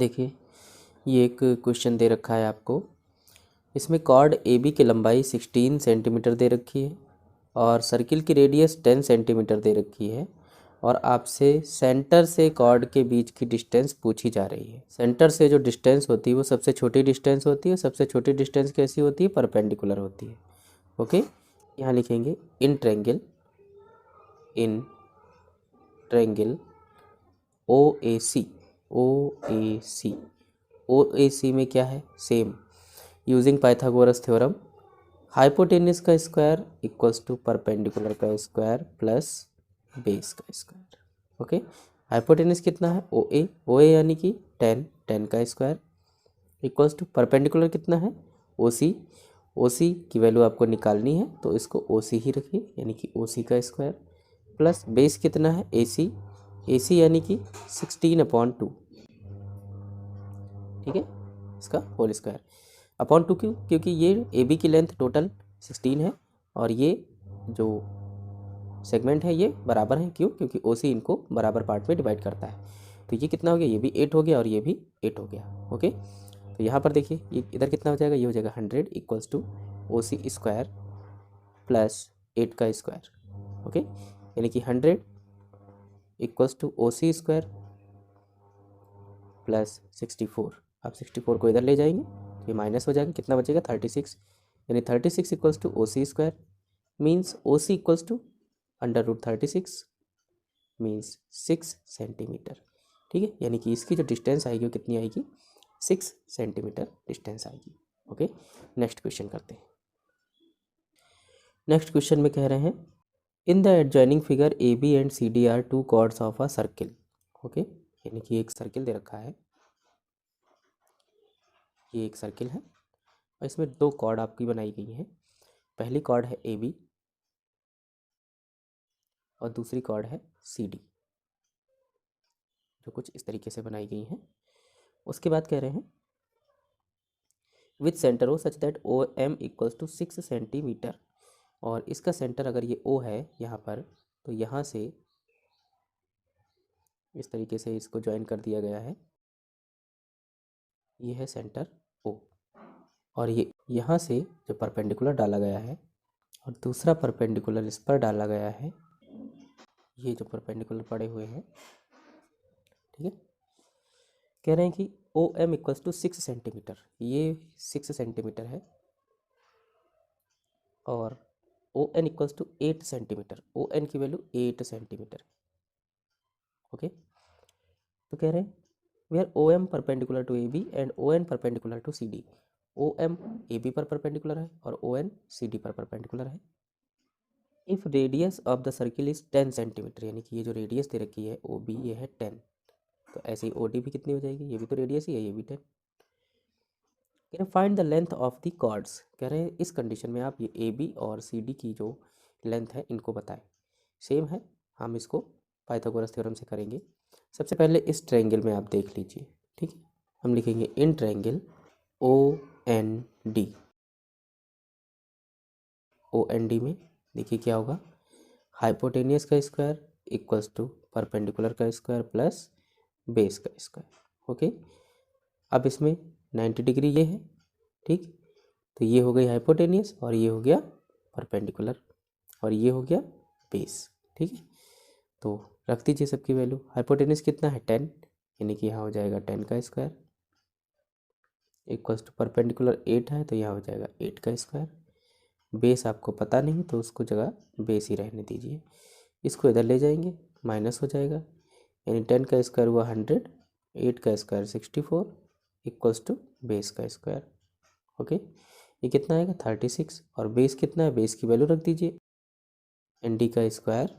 देखिए, ये एक क्वेश्चन दे रखा है आपको। इसमें कॉर्ड ए बी की लंबाई 16 सेंटीमीटर दे रखी है और सर्किल की रेडियस 10 सेंटीमीटर दे रखी है और आपसे सेंटर से कॉर्ड के बीच की डिस्टेंस पूछी जा रही है। सेंटर से जो डिस्टेंस होती है वो सबसे छोटी डिस्टेंस होती है। सबसे छोटी डिस्टेंस कैसी होती है? परपेंडिकुलर होती है। ओके, यहाँ लिखेंगे इन ट्रेंगल ओ ए सी में क्या है? Same using Pythagoras theorem hypotenuse का स्क्वायर इक्वल्स टू परपेंडिकुलर का स्क्वायर प्लस बेस का स्क्वायर। ओके, हाइपोटेनस कितना है? ओ ए यानी कि 10 का स्क्वायर इक्वल्स टू परपेंडिकुलर कितना है? ओ सी की वैल्यू आपको निकालनी है तो इसको ओ सी ही रखिए यानी कि ओ सी का स्क्वायर प्लस बेस कितना है? ए सी यानी कि 16/2। ठीक है, इसका होल स्क्वायर अपॉन 2 क्यों? क्योंकि ये ए बी की लेंथ टोटल 16 है और ये जो सेगमेंट है ये बराबर है। क्यों? क्योंकि ओ सी इनको बराबर पार्ट में डिवाइड करता है। तो ये कितना हो गया? ये भी 8 हो गया और ये भी 8 हो गया। ओके, तो यहाँ पर देखिए ये इधर कितना हो जाएगा? ये हो जाएगा 100 equals to O C square plus 8 का स्क्वायर। ओके, यानी कि 100 equals to O C square plus 64। आप 64 को इधर ले जाएंगे तो ये माइनस हो जाएगा। कितना बचेगा? 36, यानी 36 equals to O C square means O C equals to √36 means 6 centimetre. ठीक है, यानी कि इसकी जो डिस्टेंस आएगी वो कितनी आएगी? 6 सेंटीमीटर डिस्टेंस आएगी। ओके, नेक्स्ट क्वेश्चन करते हैं। नेक्स्ट क्वेश्चन में कह रहे हैं in the adjoining figure A B and C D are two chords of a circle. Okay, यानी कि एक सर्किल दे रखा है, ये एक सर्किल है और इसमें दो कॉर्ड आपकी बनाई गई हैं। पहली कॉर्ड है ए बी और दूसरी कॉर्ड है सी डी, जो कुछ इस तरीके से बनाई गई हैं। उसके बाद कह रहे हैं with centre O such that O M equals to 6 centimetre, और इसका सेंटर अगर ये ओ है यहाँ पर तो यहाँ से इस तरीके से इसको ज्वाइन कर दिया गया है। ये है सेंटर ओ और ये यहाँ से जो परपेंडिकुलर डाला गया है और दूसरा परपेंडिकुलर इस पर डाला गया है, ये जो परपेंडिकुलर पड़े हुए हैं। ठीक है, कह रहे हैं कि O M equals to 6 centimetre, ये 6 सेंटीमीटर है और O N equals to 8 centimetre, O N की वैल्यू 8 सेंटीमीटर। ओके, तो कह रहे हैं where O M perpendicular to A B and O N perpendicular to C D. O M A B पर perpendicular है और ओ एन सी डी पर perpendicular है। If radius of the circle is 10 centimetre, यानी कि ये जो radius दे रखी है ओ बी ये है 10, तो ऐसे ही ओ डी भी कितनी हो जाएगी? ये भी तो रेडियस ही है, ये भी 10। कह रहे find the length of the chords. कह रहे हैं इस कंडीशन में आप ये ए बी और सी डी की जो लेंथ है इनको बताएं। सेम है, हम इसको पाइथागोरस थ्योरम से करेंगे। सबसे पहले इस ट्रायंगल में आप देख लीजिए। ठीक है, हम लिखेंगे in triangle O N D. O N D में देखिए क्या होगा? हाइपोटेनियस का स्क्वायर इक्वल्स टू परपेंडिकुलर का स्क्वायर प्लस बेस का स्क्वायर। ओके, अब इसमें 90 डिग्री ये है। ठीक, तो ये हो गई हाइपोटेनियस और ये हो गया परपेंडिकुलर और ये हो गया बेस। ठीक है, तो रख दीजिए सबकी वैल्यू। हाइपोटेनियस कितना है? 10, यानी कि यहाँ हो जाएगा 10 का स्क्वायर इक्वल्स टू परपेंडिकुलर 8 है तो यहाँ हो जाएगा 8 का स्क्वायर। बेस आपको पता नहीं तो उसको जगह बेस ही रहने दीजिए। इसको इधर ले जाएंगे, माइनस हो जाएगा, यानी 10 का स्क्वायर हुआ 100, 8 का स्क्वायर 64 इक्वल्स टू बेस का स्क्वायर। ओके, ये कितना आएगा? 36 और बेस कितना है? बेस की वैल्यू रख दीजिए। एन डी का स्क्वायर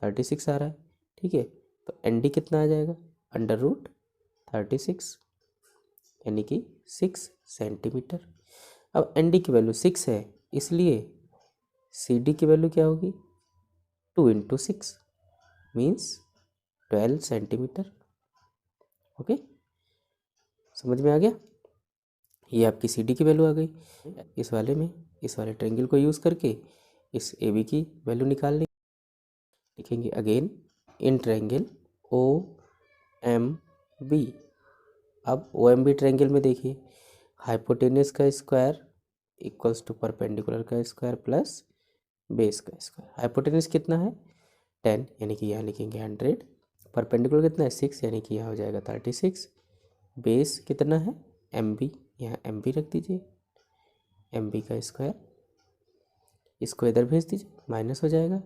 36 आ रहा है। ठीक है, तो एन डी कितना आ जाएगा? √36 यानी कि 6 सेंटीमीटर। अब एन डी की वैल्यू 6 है इसलिए सी डी की वैल्यू क्या होगी? 2 × 6 मीन्स 12 सेंटीमीटर। ओके, समझ में आ गया? ये आपकी सी डी की वैल्यू आ गई। इस वाले ट्रायंगल को यूज़ करके इस ए बी की वैल्यू निकाल लिखेंगे again in triangle O M B. अब ओ एम बी ट्रायंगल में देखिए, हाइपोटेनस का स्क्वायर इक्वल्स टू परपेंडिकुलर का स्क्वायर प्लस बेस का स्क्वायर। हाइपोटेनस कितना है 10, यानी कि यहाँ लिखेंगे 100। परपेंडिकुलर कितना है 6, यानी कि यहाँ हो जाएगा 36। बेस कितना है एम बी, यहाँ एम बी रख दीजिए, एम बी का स्क्वायर, इसको इधर भेज दीजिए, माइनस हो जाएगा।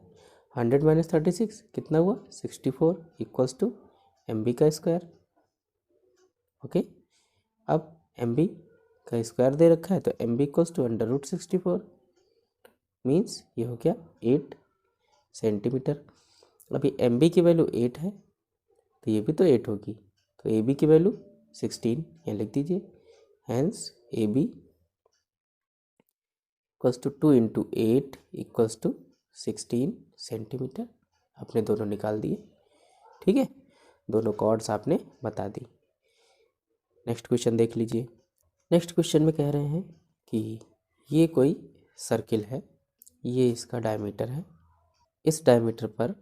100 माइनस 36 कितना हुआ 64 इक्वल्स टू एम बी का स्क्वायर। ओके, अब एम बी का स्क्वायर दे रखा है तो M B equals to √64 means ये हो गया 8 सेंटीमीटर। अभी एम बी की वैल्यू 8 है तो ये भी तो 8 होगी, तो ए बी की वैल्यू 16 यहाँ लिख दीजिए। Hence A B equals to 2 into 8 equals to 16 centimetre. आपने दोनों निकाल दिए, ठीक है, दोनों कॉर्ड्स आपने बता दी। नेक्स्ट क्वेश्चन देख लीजिए। नेक्स्ट क्वेश्चन में कह रहे हैं कि ये कोई सर्किल है, ये इसका डायमीटर है, इस डायमीटर पर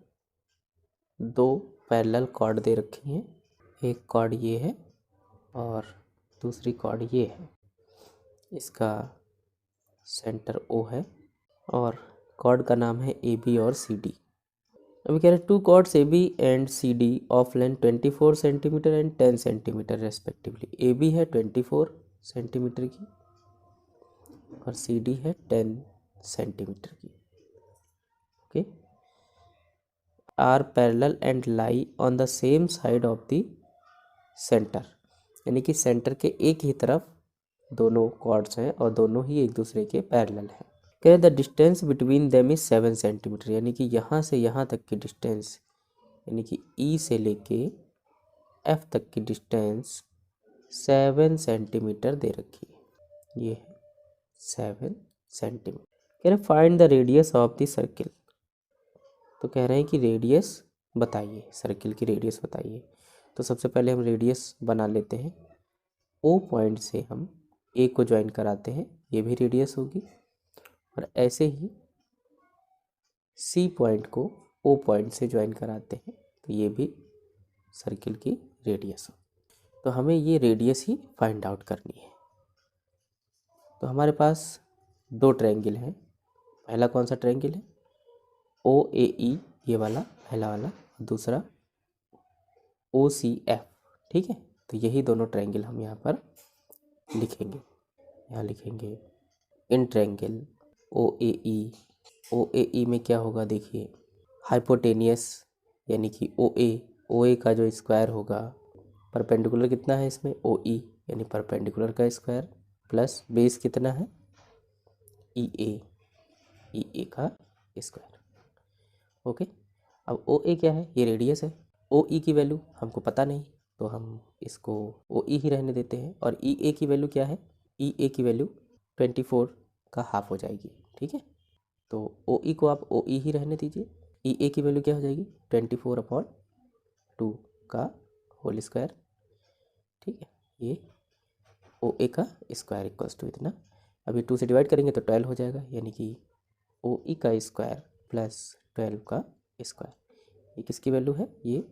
दो पैरेलल कॉर्ड दे रखी हैं, एक कॉर्ड ये है और दूसरी कॉर्ड ये है, इसका सेंटर ओ है और कॉर्ड का नाम है ए बी और सी डी। अभी कह रहे हैं 2 chords A B and C D of length 24 centimetre and 10 centimetre respectively. A B है 24 सेंटीमीटर की और सी डी है 10 सेंटीमीटर की। Okay, are parallel and lie on the same side of the centre, यानी कि सेंटर के एक ही तरफ दोनों कॉर्ड्स हैं और दोनों ही एक दूसरे के पैरेलल हैं। कह the distance between them is 7 centimetre, यानी कि यहाँ से यहाँ तक की डिस्टेंस, यानी कि ई से लेके एफ तक की डिस्टेंस 7 सेंटीमीटर दे रखी है, ये है 7 सेंटीमीटर। कह रहे find the radius of the circle, तो कह रहे हैं कि रेडियस बताइए, सर्किल की रेडियस बताइए। तो सबसे पहले हम रेडियस बना लेते हैं। ओ पॉइंट से हम ए को ज्वाइन कराते हैं, ये भी रेडियस होगी, और ऐसे ही सी पॉइंट को ओ पॉइंट से ज्वाइन कराते हैं तो ये भी सर्किल की रेडियस हो। तो हमें ये रेडियस ही फाइंड आउट करनी है। तो हमारे पास दो ट्रायंगल हैं। पहला कौन सा ट्रायंगल है ओ ए ई, ये वाला पहला वाला, दूसरा ओ सी एफ, ठीक है। तो यही दोनों ट्रायंगल हम यहाँ पर लिखेंगे। यहाँ लिखेंगे इन ट्रायंगल ओ ए ई। ओ ए ई में क्या होगा देखिए, हाइपोटेनियस यानी कि ओ ए का जो स्क्वायर होगा, परपेंडिकुलर कितना है इसमें ओ ई, यानी परपेंडिकुलर का स्क्वायर प्लस बेस कितना है ई ए का स्क्वायर। ओके, अब ओ ए क्या है, ये रेडियस है। ओ ई की वैल्यू हमको पता नहीं तो हम इसको ओ ई ही रहने देते हैं। और ई ए की वैल्यू क्या है, ई ए की वैल्यू 24 का हाफ हो जाएगी, ठीक है। तो ओ ई को आप ओ ई ही रहने दीजिए। ई ए की वैल्यू क्या हो जाएगी 24/2 का होल स्क्वायर, ठीक है। ये ओ ए का स्क्वायर इक्वल्स टू इतना, अभी 2 से डिवाइड करेंगे तो 12 हो जाएगा, यानी कि ओ ई का स्क्वायर प्लस 12 का स्क्वायर। ये किसकी वैल्यू है, ये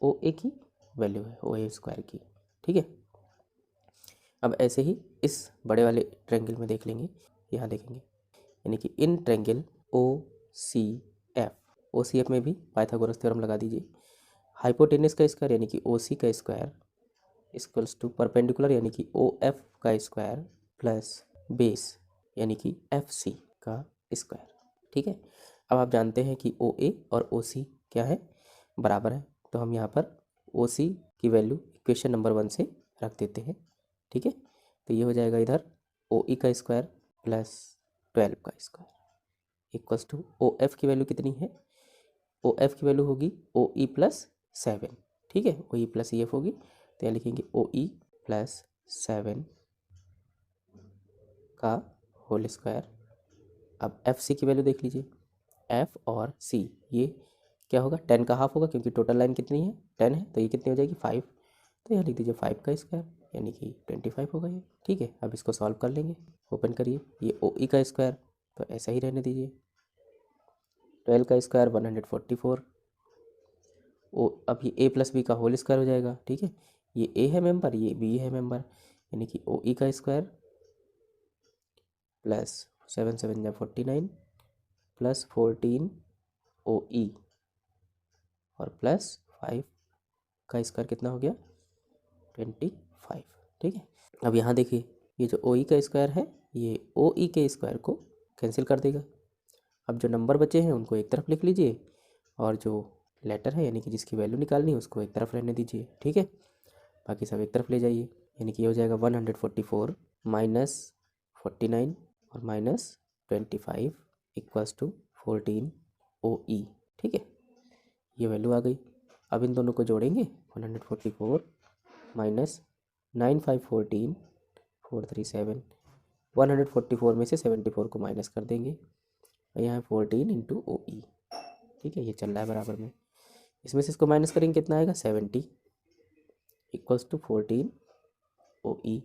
ओ ए की वैल्यू है, ओ ए स्क्वायर की, ठीक है। अब ऐसे ही इस बड़े वाले ट्रायंगल में देख लेंगे, यहाँ देखेंगे, यानी कि इन ट्रायंगल ओ सी एफ में भी पाइथागोरस थ्योरम लगा दीजिए। हाइपोटेनस का स्क्वायर यानी कि ओ सी का स्क्वायर इक्वल्स टू परपेंडिकुलर यानी कि ओ एफ का स्क्वायर प्लस बेस यानी कि एफ सी का स्क्वायर, ठीक है। अब आप जानते हैं कि ओ ए और ओ सी क्या है, बराबर है। तो हम यहाँ पर ओ सी की वैल्यू इक्वेशन नंबर 1 से रख देते हैं, ठीक है। तो ये हो जाएगा इधर ओ ई का स्क्वायर प्लस 12 का square equals to O F की वैल्यू कितनी है, ओ एफ की वैल्यू होगी ओ ई प्लस 7, ठीक है। ओ ई प्लस ई एफ होगी, तो यहाँ लिखेंगे ओ ई प्लस 7 का होल स्क्वायर। अब एफ सी की वैल्यू देख लीजिए, एफ और सी ये क्या होगा 10 का हाफ होगा, क्योंकि टोटल लाइन कितनी है 10 है, तो ये कितनी हो जाएगी 5। तो यहाँ लिख दीजिए 5 का स्क्वायर यानी कि 25 होगा ये, ठीक है। अब इसको सॉल्व कर लेंगे, ओपन करिए, ये ओ ई का स्क्वायर तो ऐसा ही रहने दीजिए, 12 का स्क्वायर 144, ओ अब ये ए प्लस बी का होल स्क्वायर हो जाएगा, ठीक है। ये ए है मेंबर, ये बी है मेंबर, यानी कि ओ ई का स्क्वायर प्लस 7 7 जा 49 प्लस 14 ओ ई और प्लस 5 का स्क्वायर कितना हो गया 25। ठीक है, अब यहाँ देखिए ये जो ओ ई का स्क्वायर है ये ओ ई के स्क्वायर को कैंसिल कर देगा। अब जो नंबर बचे हैं उनको एक तरफ लिख लीजिए और जो लेटर है यानी कि जिसकी वैल्यू निकालनी है उसको एक तरफ रहने दीजिए। ठीक है, बाकी सब एक तरफ ले जाइए, यानी कि ये हो जाएगा 144 माइनस 49 और माइनस 25 इक्वल्स टू 14 ओ ई। ठीक है, ये वैल्यू आ गई। अब इन दोनों को जोड़ेंगे 144 माइनस 9514 437 144 में से 74 को माइनस कर देंगे और यहाँ 14 इंटू ओ ई। ठीक है, ये चल रहा है बराबर में, इसमें से इसको माइनस करेंगे कितना आएगा 70 इक्वल्स टू 14 ओ ई।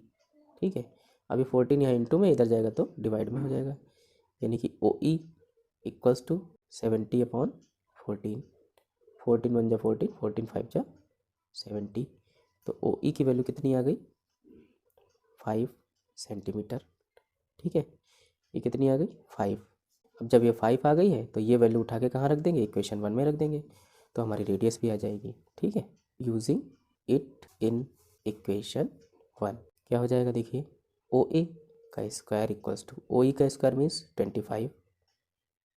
ठीक है, अभी 14 यहाँ इंटू में इधर जाएगा तो डिवाइड में हो जाएगा, यानी कि ओ ई इक्वल्स टू 70 अपॉन 14 14 1 जा 14 14 5 जा 70। तो ओ ई की वैल्यू कितनी आ गई 5 सेंटीमीटर। ठीक है, ये कितनी आ गई 5। अब जब ये 5 आ गई है तो ये वैल्यू उठा के कहाँ रख देंगे इक्वेशन 1 में रख देंगे, तो हमारी रेडियस भी आ जाएगी। ठीक है, यूजिंग इट इन इक्वेशन 1 क्या हो जाएगा देखिए, ओ ए का स्क्वायर इक्वल्स टू ओ ई का स्क्वायर मीन्स 25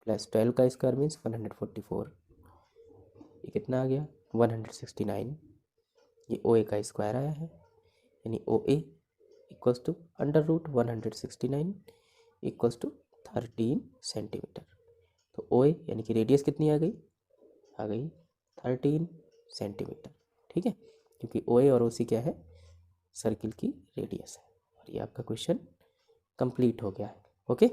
प्लस 12 का स्क्वायर मीन्स 144, ये कितना आ गया 169। ये ओ ए का स्क्वायर आया है, यानी O A equals to under root 169 equals to 13 centimetre. तो ओ ए यानी कि रेडियस कितनी आ गई 13 सेंटीमीटर। ठीक है, क्योंकि ओ ए और ओ सी क्या है सर्किल की रेडियस है। और ये आपका क्वेश्चन कंप्लीट हो गया है। ओके,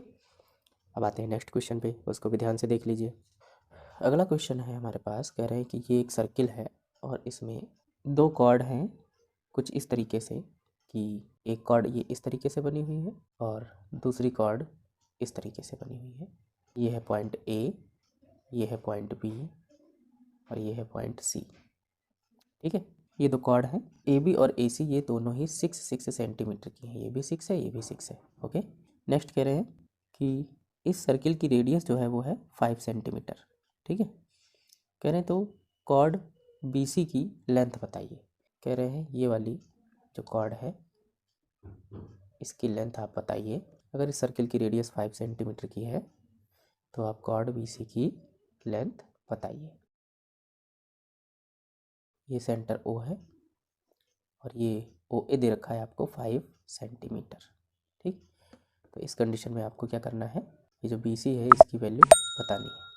अब आते हैं नेक्स्ट क्वेश्चन पे, उसको भी ध्यान से देख लीजिए। अगला क्वेश्चन है हमारे पास, कह रहे हैं कि ये एक सर्किल है और इसमें दो कॉर्ड हैं कुछ इस तरीके से कि एक कॉर्ड ये इस तरीके से बनी हुई है और दूसरी कॉर्ड इस तरीके से बनी हुई है। ये है पॉइंट ए, ये है पॉइंट बी और ये है पॉइंट सी। ठीक है, ये दो कॉर्ड हैं ए बी और ए सी, ये दोनों ही 6 सेंटीमीटर की हैं, ये भी 6 है ये भी 6 है। ओके, नेक्स्ट कह रहे हैं कि इस सर्किल की रेडियस जो है वो है 5 सेंटीमीटर। ठीक है, कह रहे हैं तो कॉर्ड बी सी की लेंथ बताइए। कह रहे हैं ये वाली जो कॉर्ड है इसकी लेंथ आप बताइए। अगर इस सर्किल की रेडियस 5 सेंटीमीटर की है तो आप कॉर्ड बी सी की लेंथ बताइए। ये सेंटर ओ है और ये ओ ए दे रखा है आपको 5 सेंटीमीटर। ठीक, तो इस कंडीशन में आपको क्या करना है, ये जो बी सी है इसकी वैल्यू बतानी है।